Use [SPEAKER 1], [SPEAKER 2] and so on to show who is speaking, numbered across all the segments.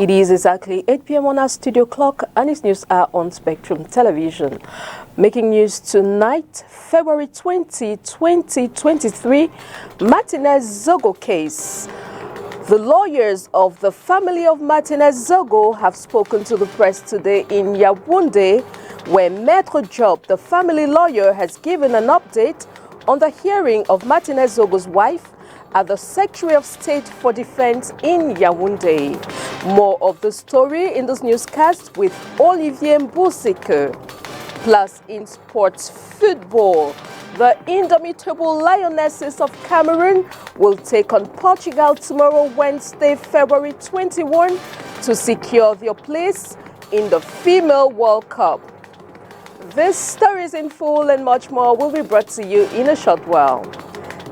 [SPEAKER 1] It is exactly 8 p.m. on our studio clock, and its news are on Spectrum Television. Making news tonight, February 20, 2023, Martinez Zogo case. The lawyers of the family of Martinez Zogo have spoken to the press today in Yaoundé, where Maître Job, the family lawyer, has given an update on the hearing of Martinez Zogo's wife at the Secretary of State for Defense in Yaoundé. More of the story in this newscast with Olivier Mbousseke. Plus, in sports football, the indomitable Lionesses of Cameroon will take on Portugal tomorrow, Wednesday, February 21, to secure their place in the Female World Cup. These stories in full and much more will be brought to you in a short while.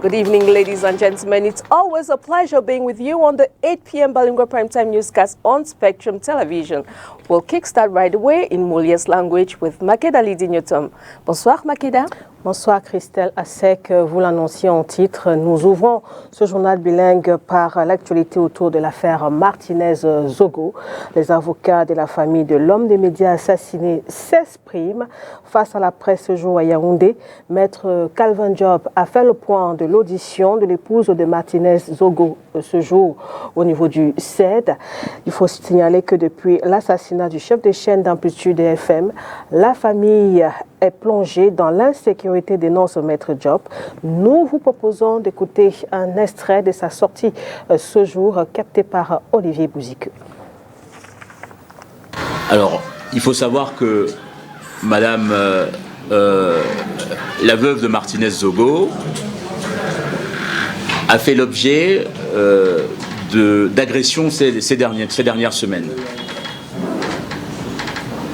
[SPEAKER 1] Good evening, ladies and gentlemen. It's always a pleasure being with you on the 8 p.m. Bilingual Primetime Newscast on Spectrum Television. We'll kickstart right away in Molière's language with Makeda Lidinyotom. Bonsoir, Makeda.
[SPEAKER 2] Bonsoir Christelle Assec, vous l'annonciez en titre. Nous ouvrons ce journal bilingue par l'actualité autour de l'affaire Martinez Zogo. Les avocats de la famille de l'homme des médias assassiné s'expriment face à la presse ce jour à Yaoundé. Maître Calvin Job a fait le point de l'audition de l'épouse de Martinez Zogo ce jour au niveau du CED. Il faut signaler que depuis l'assassinat du chef de chaîne d'Amplitude FM, la famille est plongée dans l'insécurité, dénonce Maître Job. Nous vous proposons d'écouter un extrait de sa sortie ce jour, capté par Olivier Mbousseke.
[SPEAKER 3] Alors, il faut savoir que Madame, la veuve de Martinez Zogo, a fait l'objet d'agressions ces dernières semaines.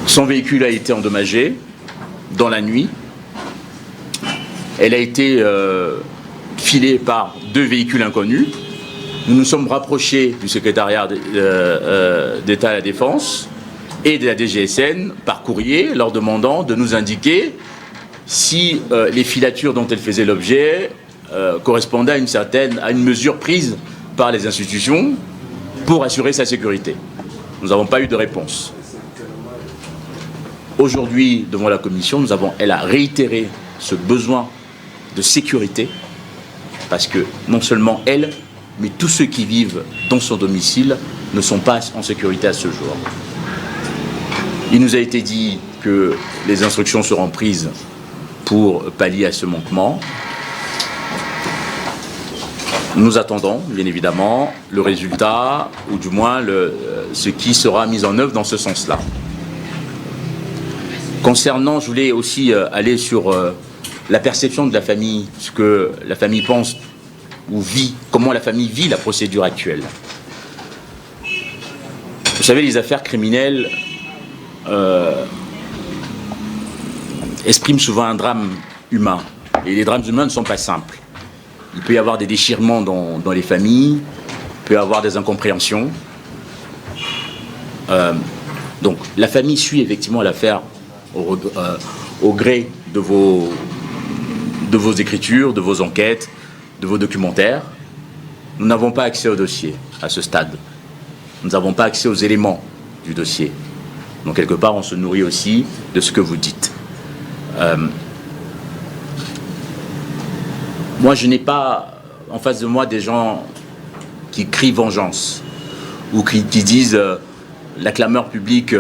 [SPEAKER 3] Son véhicule a été endommagé dans la nuit. Elle a été filée par 2 véhicules inconnus. Nous nous sommes rapprochés du secrétariat d'État à la Défense et de la DGSN par courrier, leur demandant de nous indiquer si les filatures dont elle faisait l'objet correspondaient à une mesure prise par les institutions pour assurer sa sécurité. Nous n'avons pas eu de réponse. Aujourd'hui, devant la commission, elle a réitéré ce besoin de sécurité, parce que non seulement elle, mais tous ceux qui vivent dans son domicile ne sont pas en sécurité à ce jour. Il nous a été dit que les instructions seront prises pour pallier à ce manquement. Nous attendons, bien évidemment, le résultat, ou du moins ce qui sera mis en œuvre dans ce sens-là. Concernant, je voulais aussi aller sur la perception de la famille, ce que la famille pense ou vit, comment la famille vit la procédure actuelle. Vous savez, les affaires criminelles expriment souvent un drame humain. Et les drames humains ne sont pas simples. Il peut y avoir des déchirements dans les familles, il peut y avoir des incompréhensions. Donc la famille suit effectivement l'affaire au gré de vos écritures, de vos enquêtes, de vos documentaires. Nous n'avons pas accès au dossier à ce stade. Nous n'avons pas accès aux éléments du dossier. Donc quelque part, on se nourrit aussi de ce que vous dites. Moi, je n'ai pas en face de moi des gens qui crient vengeance ou qui disent la clameur publique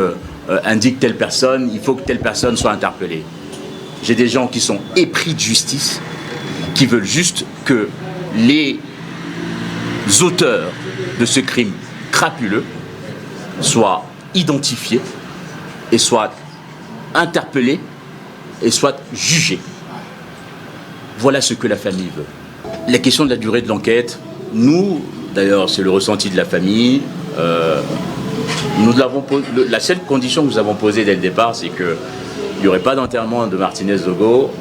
[SPEAKER 3] indique telle personne, il faut que telle personne soit interpellée. J'ai des gens qui sont épris de justice, qui veulent juste que les auteurs de ce crime crapuleux soient identifiés et soient interpellés et soient jugés. Voilà ce que la famille veut. La question de la durée de l'enquête, nous, d'ailleurs, c'est le ressenti de la famille. La seule condition que nous avons posée dès le départ, c'est qu'il n'y aurait pas d'enterrement de Martinez Zogo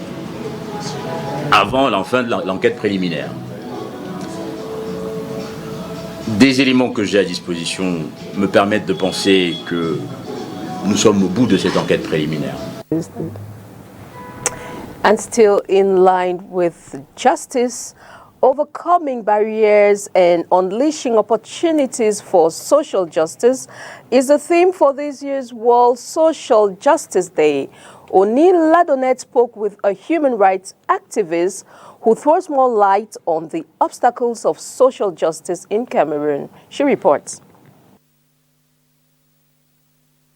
[SPEAKER 3] avant la fin de l'enquête préliminaire. Des éléments que j'ai à disposition me permettent de penser que nous sommes au bout de cette enquête préliminaire.
[SPEAKER 1] And still in line with justice, Overcoming barriers and unleashing opportunities for social justice is the theme for this year's World Social Justice Day. O'Neil Ladonet spoke with a human rights activist who throws more light on the obstacles of social justice in Cameroon. She reports.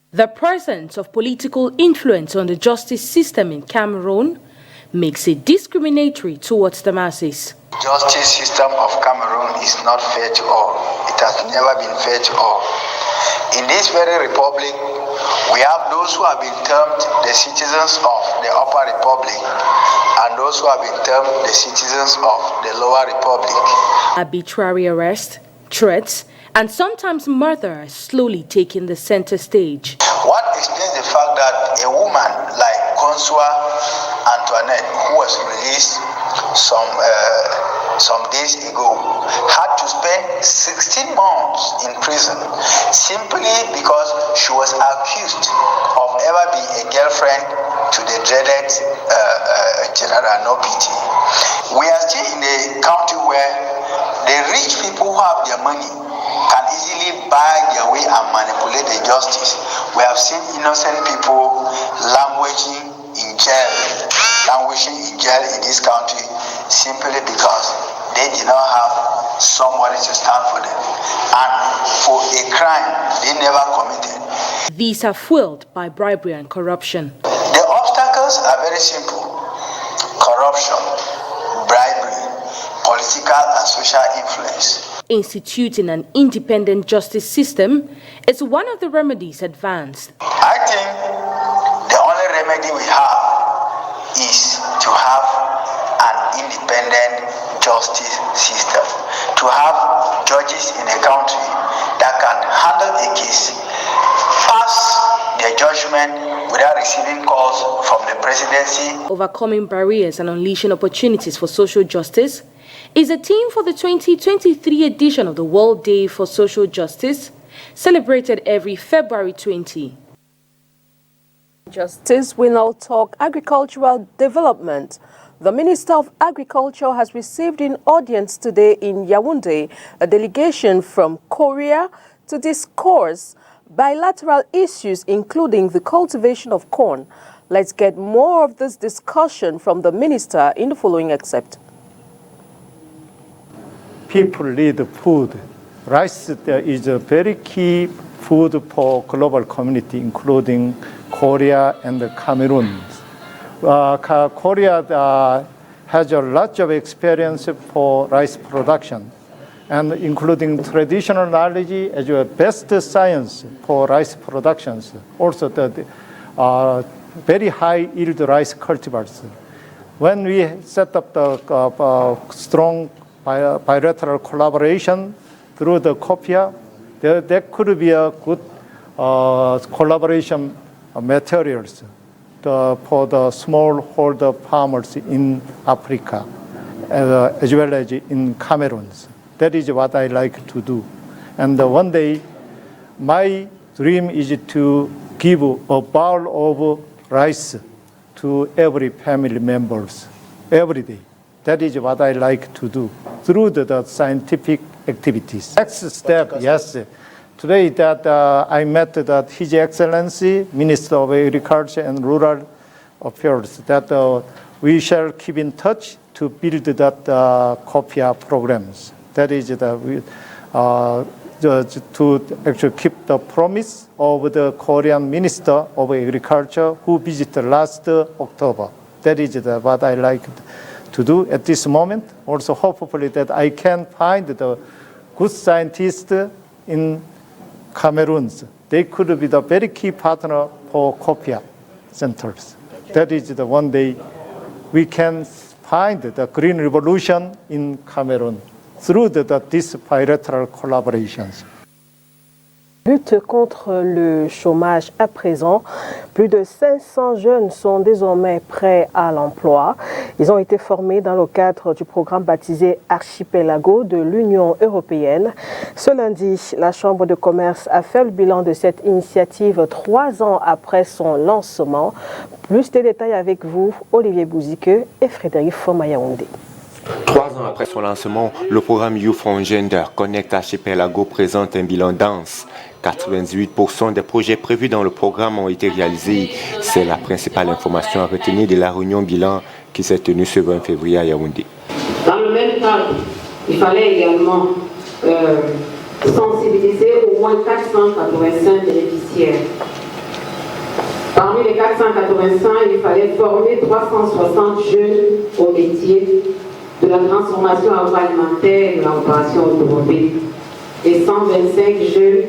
[SPEAKER 4] The presence of political influence on the justice system in Cameroon makes it discriminatory towards the masses.
[SPEAKER 5] The justice system of Cameroon is not fair to all. It has never been fair to all. In this very republic, we have those who have been termed the citizens of the Upper Republic and those who have been termed the citizens of the Lower Republic.
[SPEAKER 4] Arbitrary arrest, threats, and sometimes murder are slowly taking the center stage.
[SPEAKER 5] What explains the fact that a woman like Consoir Antoinette, who was released some days ago, had to spend 16 months in prison simply because she was accused of ever being a girlfriend to the dreaded General Nopiti. We are still in a country where the rich people who have their money can easily buy their way and manipulate the justice. We have seen innocent people languishing in jail in this country simply because they did not have somebody to stand for them. And for a crime they never committed.
[SPEAKER 4] These are fueled by bribery and corruption.
[SPEAKER 5] The obstacles are very simple: corruption, bribery, political and social influence.
[SPEAKER 4] Instituting an independent justice system is one of the remedies advanced.
[SPEAKER 5] I think the only remedy we have is to have an independent justice system, to have judges in a country that can handle a case, pass their judgment without receiving calls from the presidency.
[SPEAKER 4] Overcoming barriers and unleashing opportunities for social justice is a theme for the 2023 edition of the World Day for Social Justice, celebrated every February 20.
[SPEAKER 1] Justice, we now talk agricultural development. The Minister of Agriculture has received in audience today in Yaoundé a delegation from Korea to discuss bilateral issues, including the cultivation of corn. Let's get more of this discussion from the minister in the following excerpt.
[SPEAKER 6] People need food. Rice is a very key food for global community, including Korea and Cameroon. Korea has a lot of experience for rice production, and including traditional knowledge as well as best science for rice productions. Also, the very high yield rice cultivars. When we set up the strong bilateral collaboration through the COPIA, there could be a good collaboration materials for the smallholder farmers in Africa, as well as in Cameroon. That is what I like to do. And one day, my dream is to give a bowl of rice to every family members every day. That is what I like to do through the scientific activities. Next step, yes. Today that I met that His Excellency, Minister of Agriculture and Rural Affairs, that we shall keep in touch to build that COPIA programs. That is to actually keep the promise of the Korean Minister of Agriculture who visited last October. That is what I like to do at this moment. Also, hopefully that I can find the good scientists in Cameroon. They could be the very key partner for COPIA centers. That is the one day we can find the green revolution in Cameroon through these bilateral collaborations.
[SPEAKER 2] Lutte contre le chômage à présent. Plus de 500 jeunes sont désormais prêts à l'emploi. Ils ont été formés dans le cadre du programme baptisé Archipelago de l'Union européenne. Ce lundi, la Chambre de commerce a fait le bilan de cette initiative 3 ans après son lancement. Plus de détails avec vous, Olivier Bouzique et Frédéric Fomayaoundé.
[SPEAKER 7] 3 ans après son lancement, le programme Youth from Gender Connect Archipelago présente un bilan dense. 98% des projets prévus dans le programme ont été réalisés. C'est la principale information à retenir de la réunion bilan qui s'est tenue ce 20 février à Yaoundé.
[SPEAKER 8] Dans le même cadre, il fallait également sensibiliser au moins 485 bénéficiaires. Parmi les 485, il fallait former 360 jeunes au métier de la transformation agroalimentaire et de l'opération automobile et 125 jeunes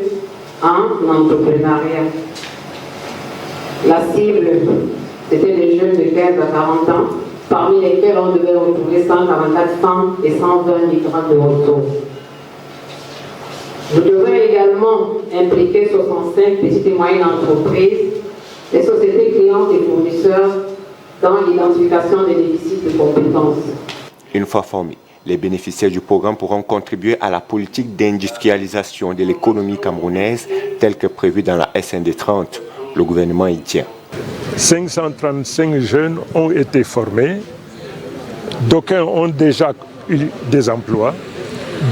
[SPEAKER 8] en entrepreneuriat. La cible, c'était des jeunes de 15 à 40 ans, parmi lesquels on devait retrouver 144 femmes et 120 migrants de retour. Nous devons également impliquer 65 petites et moyennes entreprises, les sociétés clientes et fournisseurs dans l'identification des déficits de compétences.
[SPEAKER 7] Une fois formés, les bénéficiaires du programme pourront contribuer à la politique d'industrialisation de l'économie camerounaise telle que prévue dans la SND 30. Le gouvernement y tient.
[SPEAKER 9] 535 jeunes ont été formés. D'aucuns ont déjà eu des emplois.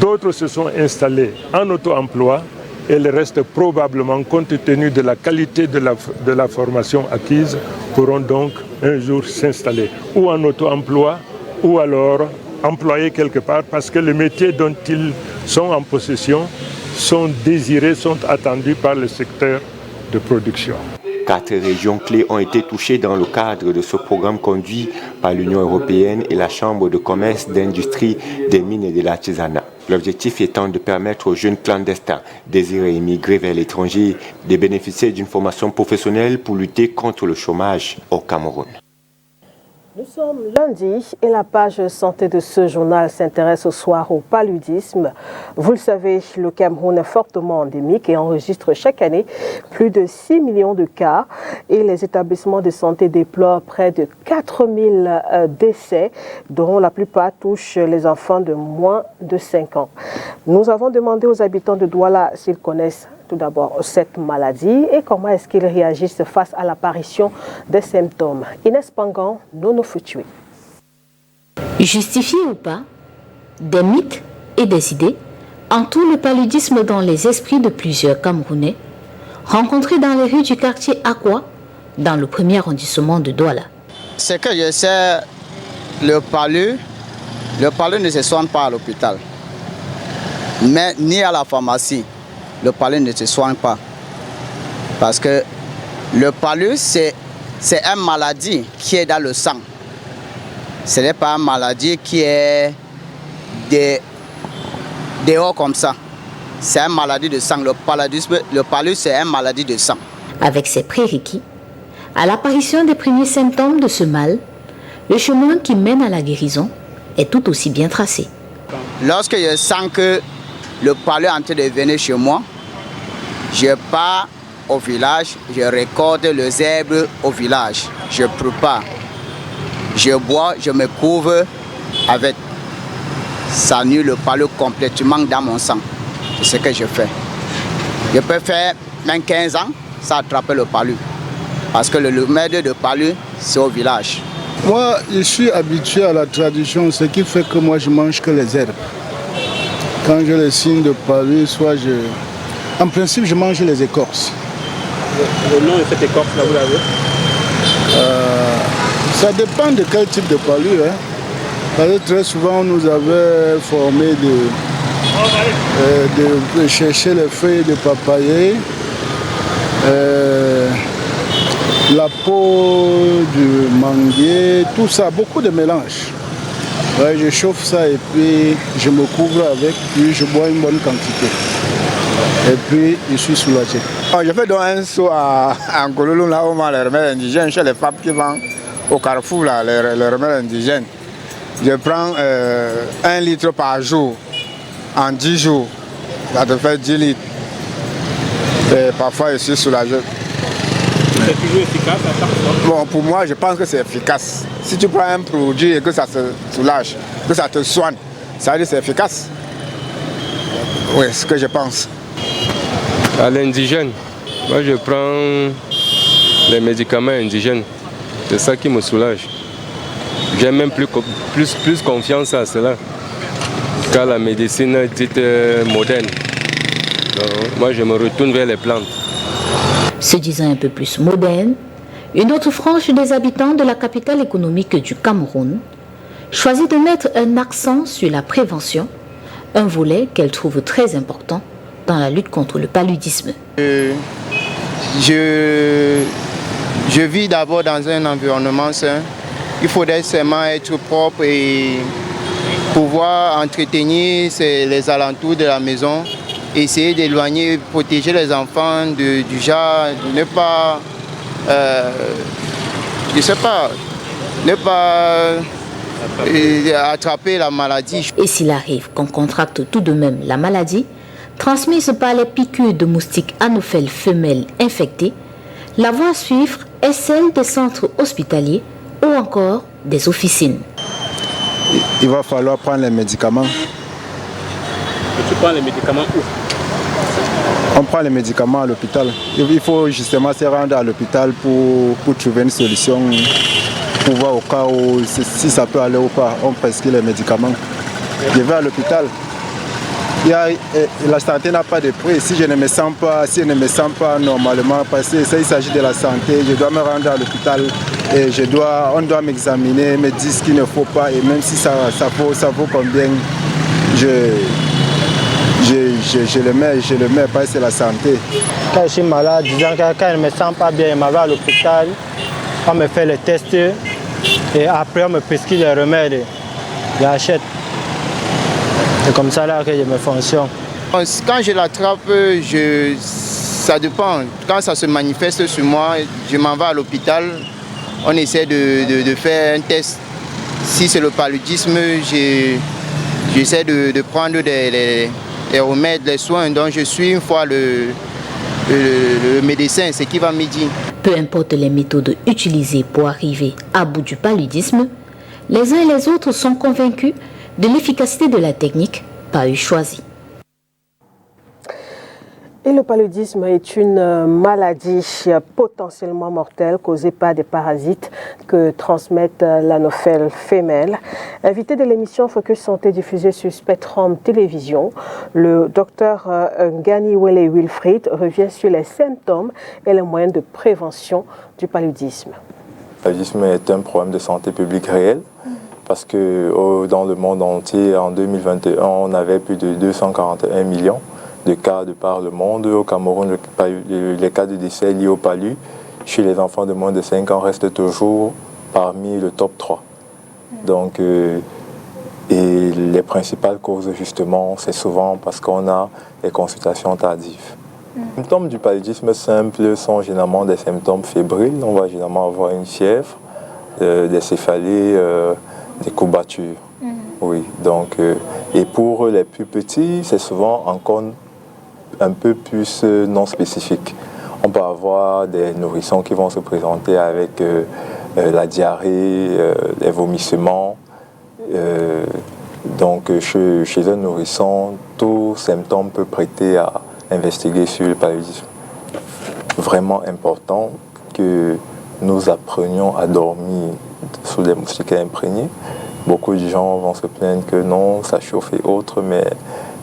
[SPEAKER 9] D'autres se sont installés en auto-emploi et le reste probablement, compte tenu de la qualité de la formation acquise, pourront donc un jour s'installer ou en auto-emploi ou alors employés quelque part parce que les métiers dont ils sont en possession sont désirés, sont attendus par le secteur de production.
[SPEAKER 7] 4 régions clés ont été touchées dans le cadre de ce programme conduit par l'Union européenne et la Chambre de commerce, d'industrie, des mines et de l'artisanat. L'objectif étant de permettre aux jeunes clandestins désirés émigrer vers l'étranger de bénéficier d'une formation professionnelle pour lutter contre le chômage au Cameroun.
[SPEAKER 2] Nous sommes lundi et la page santé de ce journal s'intéresse ce soir au paludisme. Vous le savez, le Cameroun est fortement endémique et enregistre chaque année plus de 6 millions de cas et les établissements de santé déplorent près de 4000 décès, dont la plupart touchent les enfants de moins de 5 ans. Nous avons demandé aux habitants de Douala s'ils connaissent tout d'abord cette maladie et comment est-ce qu'ils réagissent face à l'apparition des symptômes. Inès Pangan, Nono Futué.
[SPEAKER 10] Justifié ou pas, des mythes et des idées entourent le paludisme dans les esprits de plusieurs Camerounais, rencontrés dans les rues du quartier Aqua, dans le premier arrondissement de Douala.
[SPEAKER 11] Ce que je sais, le palu ne se soigne pas à l'hôpital, mais ni à la pharmacie. Le palu ne se soigne pas. Parce que le palu, c'est une maladie qui est dans le sang. Ce n'est pas une maladie qui est dehors comme ça. C'est une maladie de sang. Le palu, c'est une maladie de sang.
[SPEAKER 10] Avec ces prérequis, à l'apparition des premiers symptômes de ce mal, le chemin qui mène à la guérison est tout aussi bien tracé.
[SPEAKER 11] Lorsque je sens que le palu est en train de venir chez moi, je pars au village, je récolte les herbes au village, je prépare, je bois, je me couvre avec. Ça nuit le palu complètement dans mon sang. C'est ce que je fais. Je peux faire même 15 ans sans attraper le palu. Parce que le remède de palu, c'est au village.
[SPEAKER 12] Moi, je suis habitué à la tradition, ce qui fait que moi, je mange que les herbes. Quand j'ai les signes de palu, en principe, je mange les écorces.
[SPEAKER 13] Le nom de cette écorce-là, vous l'avez?
[SPEAKER 12] Ça dépend de quel type de palu. Hein. Parce que très souvent, on nous avait formé de chercher les feuilles de papayer, la peau du manguier, tout ça, beaucoup de mélanges. Ouais, je chauffe ça et puis je me couvre avec, puis je bois une bonne quantité. Et puis je suis soulagé.
[SPEAKER 14] Je fais donc un saut à Ngololo, là où on a les remèdes indigènes, chez les femmes qui vendent au carrefour, là, les remèdes indigènes. Je prends 1 litre par jour, en 10 jours. Ça te fait 10 litres. Et parfois je suis soulagé.
[SPEAKER 13] C'est toujours efficace à chaque fois?
[SPEAKER 14] Bon, pour moi, je pense que c'est efficace. Si tu prends un produit et que ça te soulage, que ça te soigne, ça veut dire que c'est efficace. Oui, c'est ce que je pense.
[SPEAKER 15] À l'indigène, moi je prends les médicaments indigènes. C'est ça qui me soulage. J'ai même plus confiance à cela qu'à la médecine dite moderne. Donc, moi, je me retourne vers les plantes.
[SPEAKER 10] Se disant un peu plus moderne, une autre frange des habitants de la capitale économique du Cameroun choisit de mettre un accent sur la prévention, un volet qu'elle trouve très important dans la lutte contre le paludisme.
[SPEAKER 11] Je vis d'abord dans un environnement sain. Il faudrait seulement être propre et pouvoir entretenir les alentours de la maison, essayer d'éloigner, protéger les enfants du genre, ne pas, ne pas attraper la maladie.
[SPEAKER 10] Et s'il arrive qu'on contracte tout de même la maladie, transmise par les piqûres de moustiques anopheles femelles infectées, la voie à suivre est celle des centres hospitaliers ou encore des officines.
[SPEAKER 12] Il va falloir prendre les médicaments.
[SPEAKER 13] Et tu prends les médicaments où?
[SPEAKER 12] On prend les médicaments à l'hôpital. Il faut justement se rendre à l'hôpital pour trouver une solution, pour voir au cas où, si ça peut aller ou pas, on prescrit les médicaments. Je vais à l'hôpital. La santé n'a pas de prix. Si je ne me sens pas normalement, parce qu'il s'agit de la santé, je dois me rendre à l'hôpital et on doit m'examiner, me dire ce qu'il ne faut pas, et même si ça vaut combien, je le mets parce que c'est la santé.
[SPEAKER 16] Quand je suis malade, disant que quand je ne me sens pas bien, je m'en vais à l'hôpital, on me fait les tests et après on me prescrit les remèdes. J'achète. C'est comme ça là que je me fonctionne.
[SPEAKER 11] Quand je l'attrape, ça dépend. Quand ça se manifeste sur moi, je m'en vais à l'hôpital. On essaie de faire un test. Si c'est le paludisme, j'essaie de prendre des remèdes, des soins. Donc je suis une fois le médecin, c'est qui va me dire.
[SPEAKER 10] Peu importe les méthodes utilisées pour arriver à bout du paludisme, les uns et les autres sont convaincus de l'efficacité de la technique par eux choisie.
[SPEAKER 2] Et le paludisme est une maladie potentiellement mortelle causée par des parasites que transmettent l'anophèle femelle. Invité de l'émission Focus Santé diffusée sur Spectrum Télévision, le docteur Nganiwele Wilfried revient sur les symptômes et les moyens de prévention du paludisme.
[SPEAKER 17] Le paludisme est un problème de santé publique réel. Parce que dans le monde entier, en 2021, on avait plus de 241 millions de cas de par le monde. Au Cameroun, les cas de décès liés au palu chez les enfants de moins de 5 ans restent toujours parmi le top 3. Donc, et les principales causes, justement, c'est souvent parce qu'on a des consultations tardives. Les symptômes du paludisme simple sont généralement des symptômes fébriles. On va généralement avoir une fièvre, des céphalées, des courbatures. Oui, donc, et pour les plus petits, c'est souvent encore un peu plus non spécifique. On peut avoir des nourrissons qui vont se présenter avec la diarrhée, les vomissements. Donc, chez un nourrisson, tout symptôme peut prêter à investiguer sur le paludisme. Vraiment important que nous apprenions à dormir sous des moustiquaires imprégnés. Beaucoup de gens vont se plaindre que non, ça chauffe et autres, mais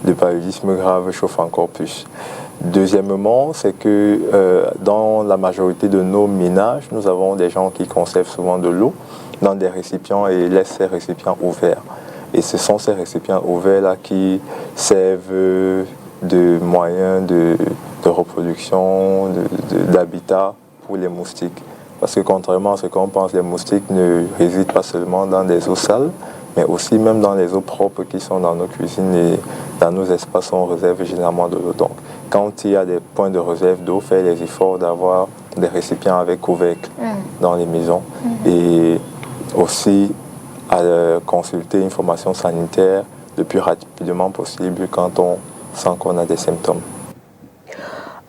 [SPEAKER 17] le paludisme grave chauffe encore plus. Deuxièmement, c'est que dans la majorité de nos ménages, nous avons des gens qui conservent souvent de l'eau dans des récipients et laissent ces récipients ouverts. Et ce sont ces récipients ouverts-là qui servent de moyens de reproduction, d'habitat pour les moustiques. Parce que contrairement à ce qu'on pense, les moustiques ne résident pas seulement dans des eaux sales, mais aussi même dans les eaux propres qui sont dans nos cuisines et dans nos espaces où on réserve généralement de l'eau. Donc, quand il y a des points de réserve d'eau, faire les efforts d'avoir des récipients avec couvercle dans les maisons. Et aussi à consulter une formation sanitaire le plus rapidement possible quand on sent qu'on a des symptômes.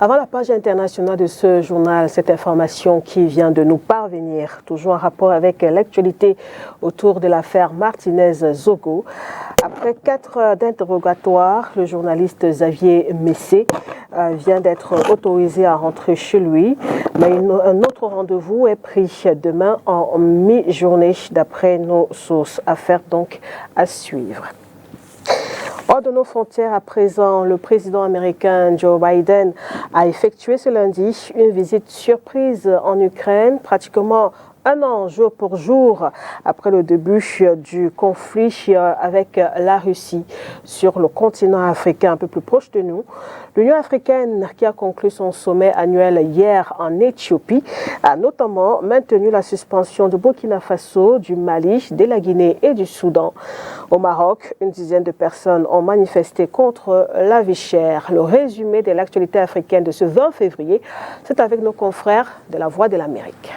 [SPEAKER 2] Avant la page internationale de ce journal, cette information qui vient de nous parvenir, toujours en rapport avec l'actualité autour de l'affaire Martinez-Zogo. Après 4 heures d'interrogatoire, le journaliste Xavier Messé vient d'être autorisé à rentrer chez lui. Mais un autre rendez-vous est pris demain en mi-journée, d'après nos sources. Affaire donc à suivre. Hors de nos frontières à présent, le président américain Joe Biden a effectué ce lundi une visite surprise en Ukraine, pratiquement un an jour pour jour après le début du conflit avec la Russie sur le continent africain un peu plus proche de nous. L'Union africaine, qui a conclu son sommet annuel hier en Éthiopie, a notamment maintenu la suspension du Burkina Faso, du Mali, de la Guinée et du Soudan. Au Maroc, une dizaine de personnes ont manifesté contre la vie chère. Le résumé de l'actualité africaine de ce 20 février, c'est avec nos confrères de la Voix de l'Amérique.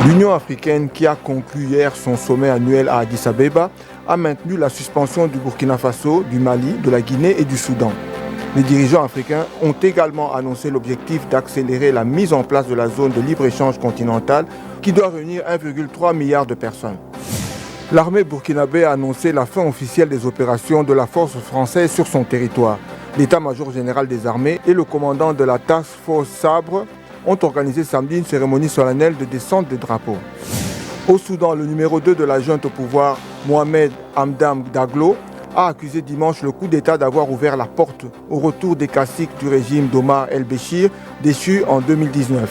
[SPEAKER 18] L'Union africaine, qui a conclu hier son sommet annuel à Addis Abeba, a maintenu la suspension du Burkina Faso, du Mali, de la Guinée et du Soudan. Les dirigeants africains ont également annoncé l'objectif d'accélérer la mise en place de la zone de libre-échange continentale qui doit réunir 1,3 milliard de personnes. L'armée burkinabé a annoncé la fin officielle des opérations de la force française sur son territoire. L'état-major général des armées et le commandant de la Task Force Sabre ont organisé samedi une cérémonie solennelle de descente de drapeau. Au Soudan, le numéro 2 de la junte au pouvoir, Mohamed Hamdan Daglo, a accusé dimanche le coup d'État d'avoir ouvert la porte au retour des caciques du régime d'Omar el-Béchir, déchu en 2019.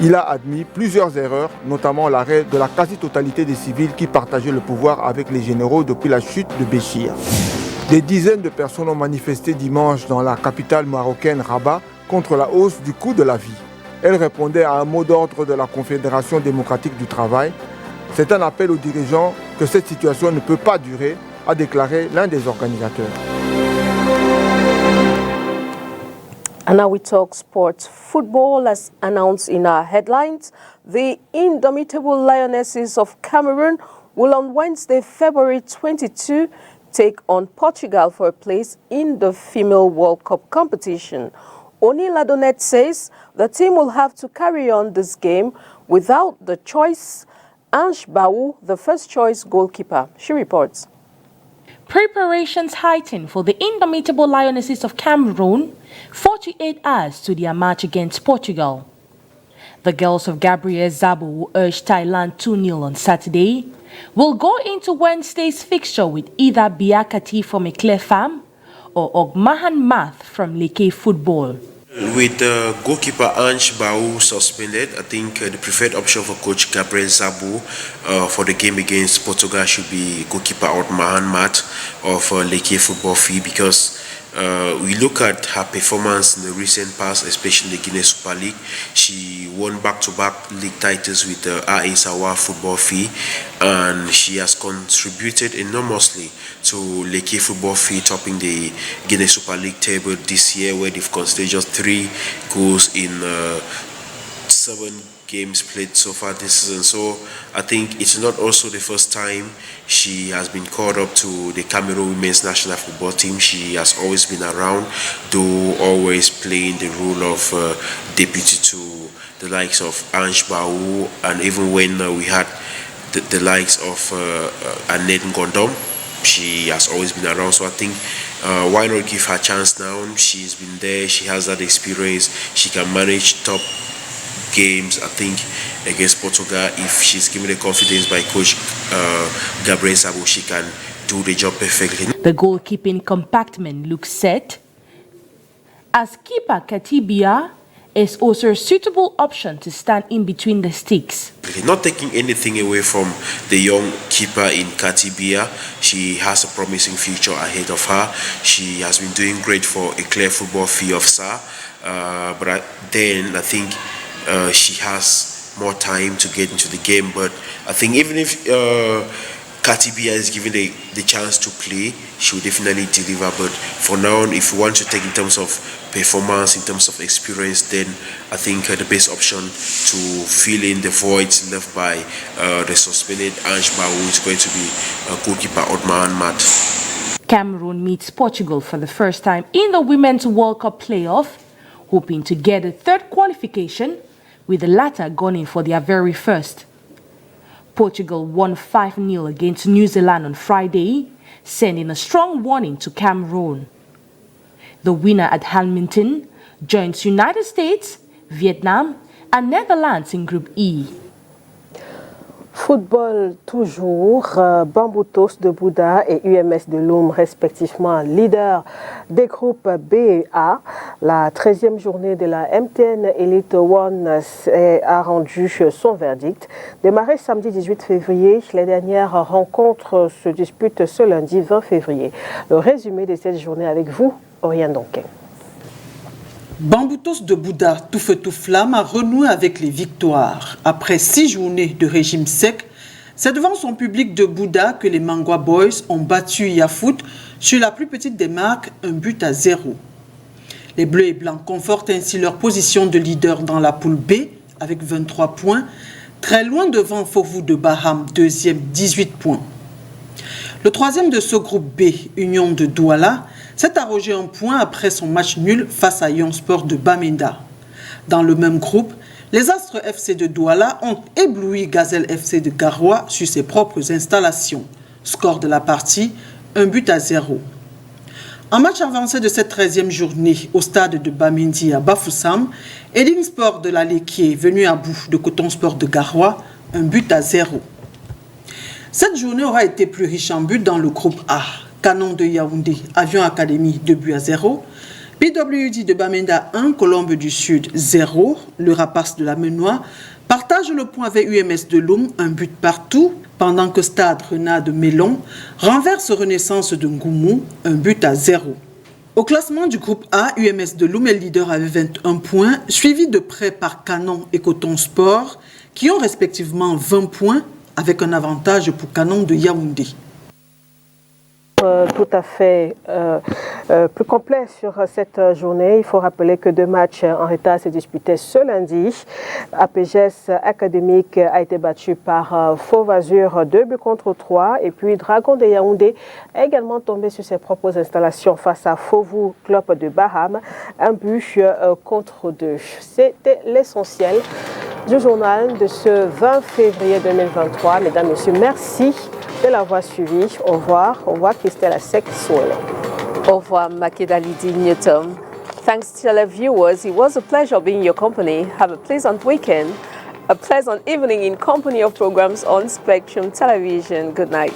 [SPEAKER 18] Il a admis plusieurs erreurs, notamment l'arrêt de la quasi-totalité des civils qui partageaient le pouvoir avec les généraux depuis la chute de Béchir. Des dizaines de personnes ont manifesté dimanche dans la capitale marocaine Rabat contre la hausse du coût de la vie. Elle répondait à un mot d'ordre de la Confédération démocratique du travail. C'est un appel aux dirigeants que cette situation ne peut pas durer, a déclaré l'un des organisateurs.
[SPEAKER 1] And now we talk sports. Football, as announced in our headlines, the indomitable Lionesses of Cameroon will on Wednesday, February 22, take on Portugal for a place in the Female World Cup competition. Oni Ladonet says the team will have to carry on this game without the choice. Ange Baou, the first-choice goalkeeper. She reports.
[SPEAKER 4] Preparations heighten for the indomitable Lionesses of Cameroon, 48 hours to their match against Portugal. The girls of Gabriel Zabo, who urged Thailand 2-0 on Saturday, will go into Wednesday's fixture with either Biakati from Eclair Fam or Ogmahan Math from Leke Football.
[SPEAKER 19] With goalkeeper Ange Baou suspended, I think the preferred option for coach Gabriel Zabo for the game against Portugal should be goalkeeper Ogmahan Math of Leke Football Fee, because we look at her performance in the recent past, especially the Guinea Super League. She won back-to-back league titles with RA Sawa Football Fee, and she has contributed enormously to Leke Football Fee topping the Guinea Super League table this year, where they've conceded just 3 goals in 7 games played so far this season. So I think it's not also the first time she has been called up to the Cameroon women's national football team. She has always been around, though always playing the role of deputy to the likes of Ange Baou, and even when we had the likes of Annette Ngondom, she has always been around. So I think why not give her a chance now? She's been there, she has that experience, she can manage top games. I think against Portugal, if she's given the confidence by coach Gabriel Zabo, she can do the job perfectly.
[SPEAKER 4] The goalkeeping compartment looks set, as keeper Katibia is also a suitable option to stand in between the sticks.
[SPEAKER 19] Not taking anything away from the young keeper in Katibia, she has a promising future ahead of her. She has been doing great for Eclair Football Fee of SAR, but then I think she has more time to get into the game. But I think even if Katibia is given the chance to play, she will definitely deliver. But for now, if you want to take in terms of performance, in terms of experience, then I think the best option to fill in the voids left by the suspended Ange Baou is going to be goalkeeper Ogmahan Math.
[SPEAKER 4] Cameroon meets Portugal for the first time in the Women's World Cup playoff, hoping to get a third qualification, with the latter gunning for their very first. Portugal won 5-0 against New Zealand on Friday, sending a strong warning to Cameroon. The winner at Hamilton joins United States, Vietnam and Netherlands in Group E.
[SPEAKER 2] Football toujours, Bamboutos de Bouddha et UMS de Loum respectivement leaders des groupes B et A. La 13e journée de la MTN Elite One a rendu son verdict. Démarré samedi 18 février, les dernières rencontres se disputent ce lundi 20 février. Le résumé de cette journée avec vous, Oriane Donquin.
[SPEAKER 20] Bamboutos de Bouddha, tout feu tout flamme, a renoué avec les victoires. Après 6 journées de régime sec, c'est devant son public de Bouddha que les Mangwa Boys ont battu Yafoot sur la plus petite des marques, 1-0. Les Bleus et Blancs confortent ainsi leur position de leader dans la poule B avec 23 points, très loin devant Fovu de Baham, deuxième, 18 points. Le troisième de ce groupe B, Union de Douala, s'est arrogé un point après son match nul face à Young Sport de Bamenda. Dans le même groupe, les Astres FC de Douala ont ébloui Gazelle FC de Garoua sur ses propres installations. Score de la partie, 1-0. En match avancé de cette 13e journée au stade de Bamendi à Bafoussam, Edin Sport de la Léquier venu à bout de Coton Sport de Garoua, 1-0. Cette journée aura été plus riche en buts dans le groupe A. Canon de Yaoundé, Avion Académie 2-0. PWD de Bamenda 1, Colombe du Sud 0. Le Rapace de la Menois partage le point avec UMS de Loum, 1 but partout, pendant que Stade Renard de Mélon renverse Renaissance de Ngoumou, 1-0. Au classement du groupe A, UMS de Loum est leader avec 21 points, suivi de près par Canon et Coton Sport, qui ont respectivement 20 points, avec un avantage pour Canon de Yaoundé.
[SPEAKER 2] Tout à fait plus complet sur cette journée. Il faut rappeler que 2 matchs en retard se disputaient ce lundi. APGS Académique a été battu par Fauve Azur 2-3. Et puis Dragon de Yaoundé a également tombé sur ses propres installations face à Fauvu Club de Baham. 1-2. C'était l'essentiel du journal de ce 20 février 2023. Mesdames, Messieurs, merci de l'avoir suivi. Au revoir. Au revoir, Christelle Asek-Souele.
[SPEAKER 1] Au revoir, Makeda Lydie Newton. Thanks to our viewers. It was a pleasure being in your company. Have a pleasant weekend, a pleasant evening in company of programs on Spectrum Television. Good night.